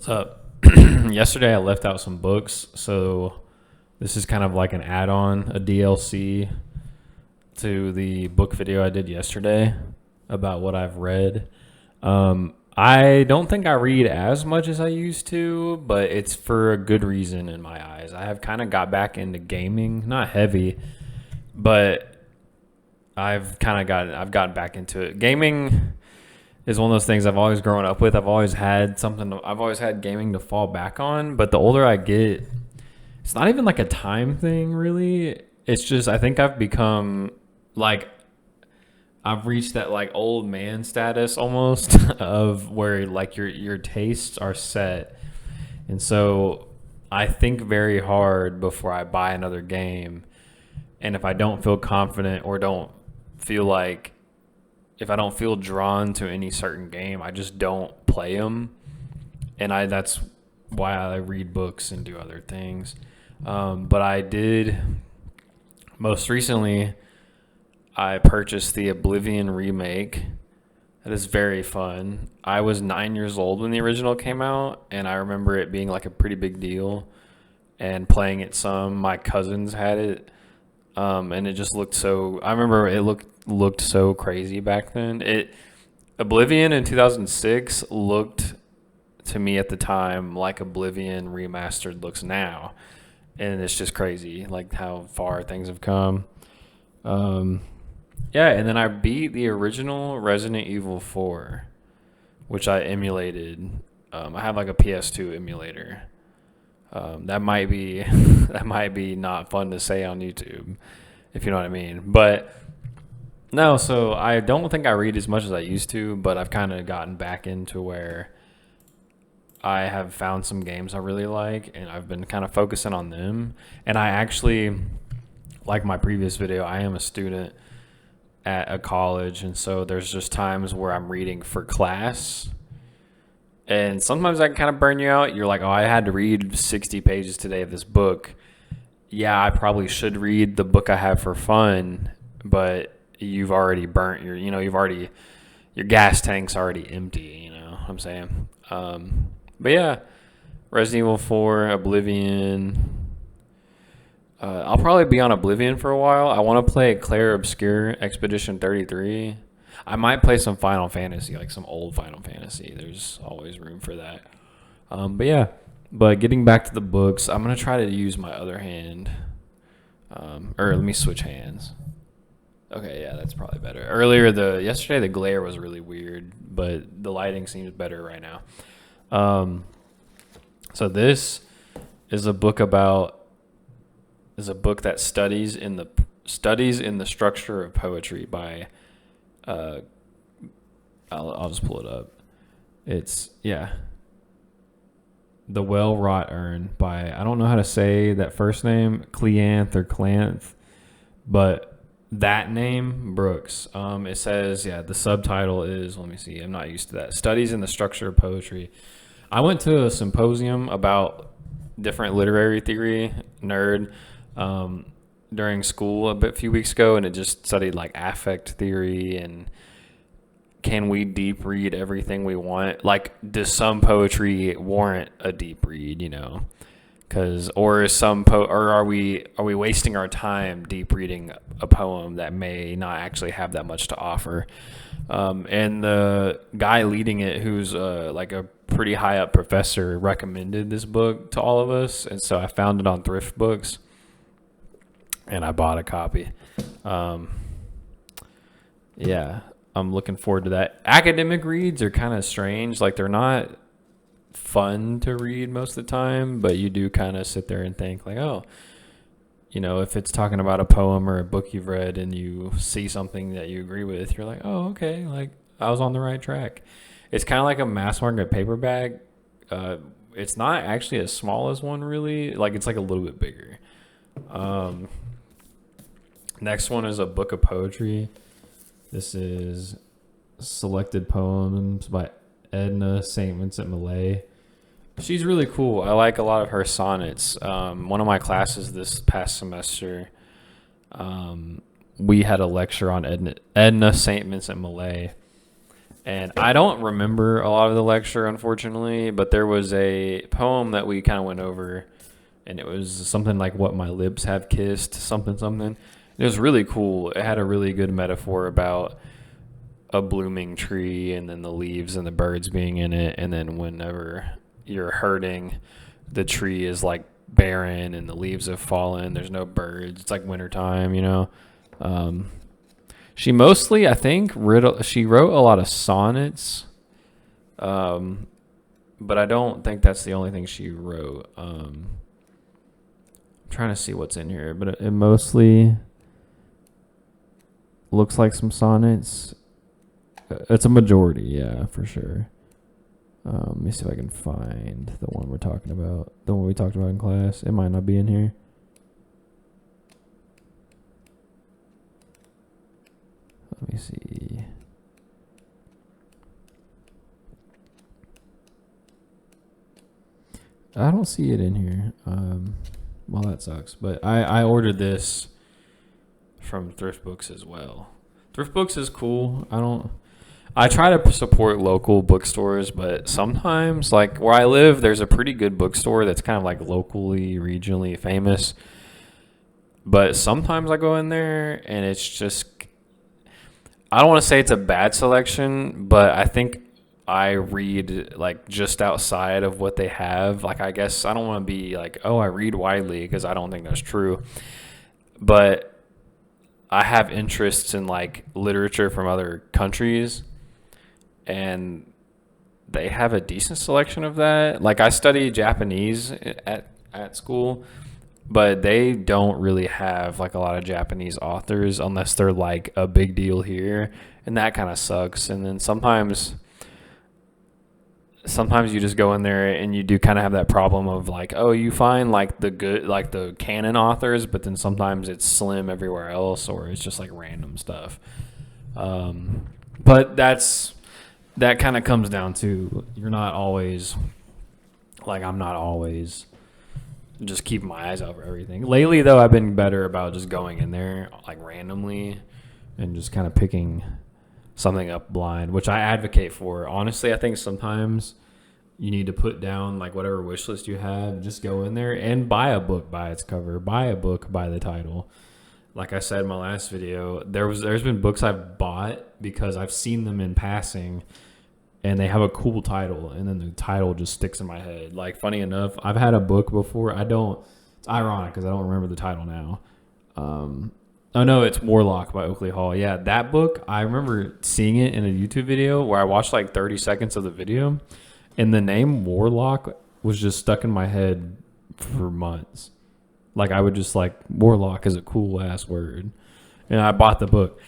What's up? Yesterday I left out some books, so this is kind of like an add-on, a DLC to the book video I did yesterday about what I've read. I don't think I read as much as I used to, but it's for a good reason in my eyes. I have kind of got back into gaming, not heavy, but I've gotten back into it. Gaming is one of those things I've always grown up with. I've always had gaming to fall back on, but the older I get, it's not even like a time thing really. It's just I think I've become like I've reached that like old man status almost of where like your tastes are set. And so I think very hard before I buy another game. And if I don't feel confident or don't feel like if I don't feel drawn to any certain game, I just don't play them. And that's why I read books and do other things. But I did most recently, I purchased the Oblivion remake. That is very fun. I was 9 years old when the original came out, and I remember it being like a pretty big deal and playing it some. My cousins had it. And it just looked so. I remember it looked so crazy back then. Oblivion in 2006 looked to me at the time like Oblivion remastered looks now, and it's just crazy like how far things have come. Yeah, and then I beat the original Resident Evil 4, which I emulated. I have like a PS2 emulator. That might be that might be not fun to say on YouTube, if you know what I mean. But no, so I don't think I read as much as I used to, but I've kind of gotten back into where I have found some games I really like, and I've been kind of focusing on them. And I actually, like my previous video, I am a student at a college, and so there's just times where I'm reading for class. And sometimes that can kind of burn you out. You're like, oh, I had to read 60 pages today of this book. Yeah, I probably should read the book I have for fun, but you've already burnt your gas tank's already empty, you know what I'm saying? But yeah, Resident Evil 4, Oblivion. I'll probably be on Oblivion for a while. I want to play Claire Obscure Expedition 33. I might play some Final Fantasy, like some old Final Fantasy. There's always room for that. But yeah, getting back to the books, I'm going to try to use my other hand. Or let me switch hands. Okay, yeah, that's probably better. Yesterday the glare was really weird, but the lighting seems better right now. So this is a book that studies in the structure of poetry by I'll just pull it up. It's The Well-Wrought Urn by, I don't know how to say that first name, Cleanth or Clanth, but that name, Brooks. It says, the subtitle is, let me see, I'm not used to that. Studies in the Structure of Poetry. I went to a symposium about different literary theory, nerd, during school a few weeks ago, and it just studied like affect theory and can we deep read everything we want? Like, does some poetry warrant a deep read? Or are we wasting our time deep reading a poem that may not actually have that much to offer? And the guy leading it, who's like a pretty high up professor, recommended this book to all of us, and so I found it on Thrift Books, and I bought a copy. I'm looking forward to that. Academic reads are kind of strange. Like, they're not fun to read most of the time, but you do kind of sit there and think like, oh, if it's talking about a poem or a book you've read and you see something that you agree with, you're like, oh, okay, like I was on the right track. It's kind of like a mass market paperback. It's not actually as small as one, really. Like, it's like a little bit bigger. Next one is a book of poetry. This is Selected Poems by Edna St. Vincent Millay. She's really cool. I like a lot of her sonnets. One of my classes this past semester, we had a lecture on Edna St. Vincent Millay, And I don't remember a lot of the lecture, unfortunately, but there was a poem that we kind of went over, and it was something like "What My Lips Have Kissed," something, something. It was really cool. It had a really good metaphor about a blooming tree and then the leaves and the birds being in it. And then whenever you're hurting, the tree is like barren and the leaves have fallen. There's no birds. It's like wintertime, you know? Um, she mostly, I think, she wrote a lot of sonnets, um, but I don't think that's the only thing she wrote. I'm trying to see what's in here, but it mostly looks like some sonnets. It's a majority, yeah, for sure. Let me see if I can find the one we're talking about. The one we talked about in class. It might not be in here. Let me see. I don't see it in here. Well, that sucks. But I ordered this from Thrift Books as well. Thrift Books is cool. I try to support local bookstores, but sometimes, like where I live, there's a pretty good bookstore that's kind of like locally, regionally famous. But sometimes I go in there and it's just, I don't want to say it's a bad selection, but I think I read like just outside of what they have. Like, I guess I don't want to be like, oh, I read widely, because I don't think that's true. But I have interests in like literature from other countries, and they have a decent selection of that. Like, I study Japanese at school, but they don't really have like a lot of Japanese authors unless they're like a big deal here, and that kind of sucks. And then sometimes you just go in there and you do kind of have that problem of like, oh, you find like the good, like the canon authors, but then sometimes it's slim everywhere else, or it's just like random stuff. But that kind of comes down to, you're not always, like, I'm not always just keeping my eyes out for everything. Lately, though, I've been better about just going in there like randomly and just kind of picking something up blind, which I advocate for. Honestly, I think sometimes you need to put down like whatever wish list you have, just go in there and buy a book by its cover, buy a book by the title. Like I said in my last video, there's been books I've bought because I've seen them in passing and they have a cool title, and then the title just sticks in my head. Like, funny enough, I've had a book before. It's ironic because I don't remember the title now. Oh no, it's Warlock by Oakley Hall. Yeah, that book, I remember seeing it in a YouTube video where I watched like 30 seconds of the video, and the name Warlock was just stuck in my head for months. Like, I would just like, Warlock is a cool ass word. And I bought the book.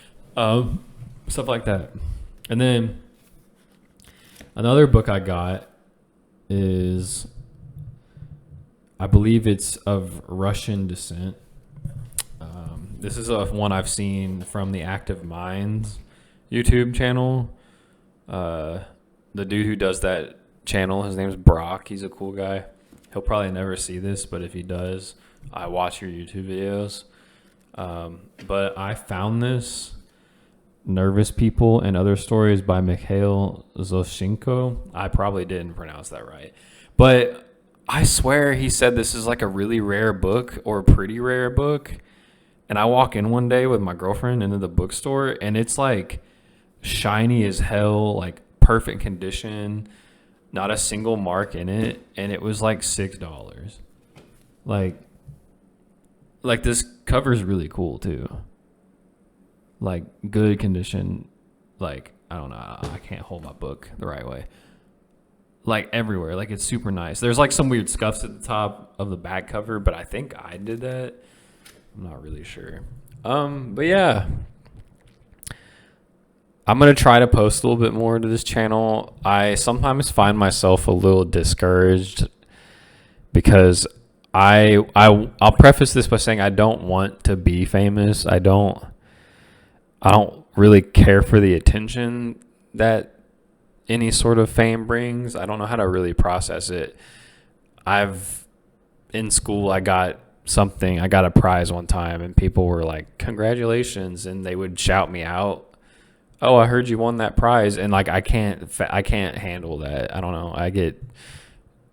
Stuff like that. And then another book I got is, I believe it's of Russian descent. This is one I've seen from the Active Minds YouTube channel. The dude who does that channel, his name's Brock. He's a cool guy. He'll probably never see this, but if he does, I watch your YouTube videos. But I found this, Nervous People and Other Stories by Mikhail Zoshenko. I probably didn't pronounce that right. But I swear he said this is like a really rare book, or a pretty rare book. And I walk in one day with my girlfriend into the bookstore, and it's like shiny as hell, like perfect condition, not a single mark in it, and it was like $6. Like this cover's really cool too. Like, good condition. Like, I don't know, I can't hold my book the right way. Like, everywhere, like, it's super nice. There's like some weird scuffs at the top of the back cover, but I think I did that. I'm not really sure. But yeah, I'm going to try to post a little bit more to this channel. I sometimes find myself a little discouraged because I'll preface this by saying I don't want to be famous. I don't really care for the attention that any sort of fame brings. I don't know how to really process it. In school, I got a prize one time, and people were like, congratulations, and they would shout me out oh, I heard you won that prize, and like I can't handle that. I don't know.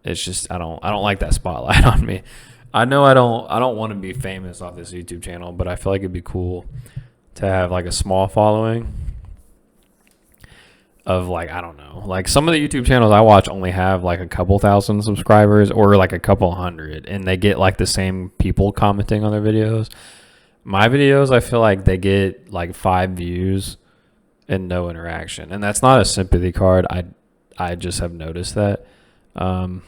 It's just I don't like that spotlight on me. I know I don't want to be famous off this YouTube channel, but I feel like it'd be cool to have like a small following of like, I don't know, like some of the YouTube channels I watch only have like a couple thousand subscribers or like a couple hundred, and they get like the same people commenting on their videos. My videos, I feel like they get like 5 views and no interaction, and that's not a sympathy card. I just have noticed that. Um,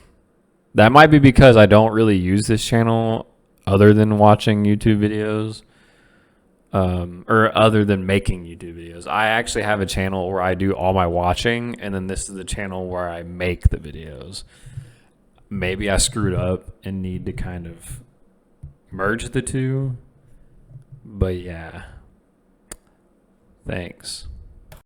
that might be because I don't really use this channel other than watching YouTube videos, or other than making YouTube videos. I actually have a channel where I do all my watching, and then this is the channel where I make the videos. Maybe I screwed up and need to kind of merge the two, but yeah. Thanks.